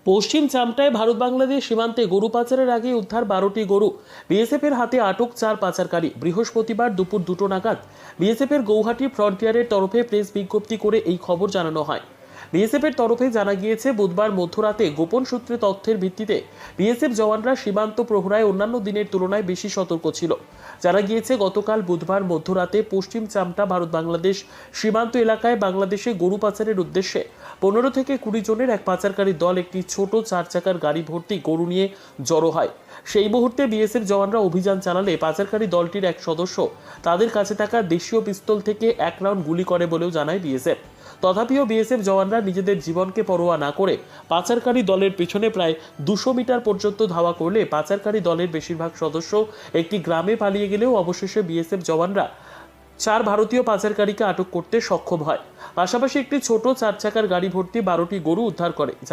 পশ্চিম চামটায় ভারত বাংলাদেশ সীমান্তে গরু পাচারের আগে উদ্ধার 12টি গরু। বিএসএফের হাতে আটক 4 পাচারকারী। বৃহস্পতিবার দুপুর 2টো নাগাদ বিএসএফের গৌহাটি ফ্রন্টিয়ারের তরফে প্রেস বিজ্ঞপ্তি করে এই খবর জানানো হয়। বিএসএফের তরফে জানা গিয়েছে, বুধবার মধ্যরাতে গোপন সূত্রে তথ্যের ভিত্তিতে বিএসএফ জওয়ানরা সীমান্ত প্রহরায় অন্যান্য দিনের তুলনায় বেশি সতর্ক ছিল। জানা গিয়েছে, গতকাল বুধবার মধ্যরাতে পশ্চিম চামটা ভারত বাংলাদেশ সীমান্ত এলাকায় বাংলাদেশে গরু পাচারের উদ্দেশ্যে 15 থেকে 20 জনের এক পাচারকারী দল একটি ছোট 4 চাকার গাড়ি ভর্তি গরু নিয়ে জড়ো হয়। সেই মুহূর্তে বিএসএফ জওয়ানরা অভিযান চালালে পাচারকারী দলটির এক সদস্য তাদের কাছে থাকা দেশীয় পিস্তল থেকে 1 রাউন্ড গুলি করে বলেও জানায় বিএসএফ। তথাপিও বিএসএফ জওয়ানরা নিজেদের জীবনকে পরোয়া না করে পাচারকারী দলের পেছনে প্রায় 200 মিটার পর্যন্ত ধাওয়া করলে পাচারকারী দলের বেশিরভাগ সদস্য একটি গ্রামে পালিয়ে গেলেও অবশেষে বিএসএফ জওয়ানরা 4 ভারতীয় পাচারকারীকে আটক করতে সক্ষম হয়। পাশাপাশি একটি ছোট 4 চাকার গাড়ি ভর্তি 12টি গরু উদ্ধার করে।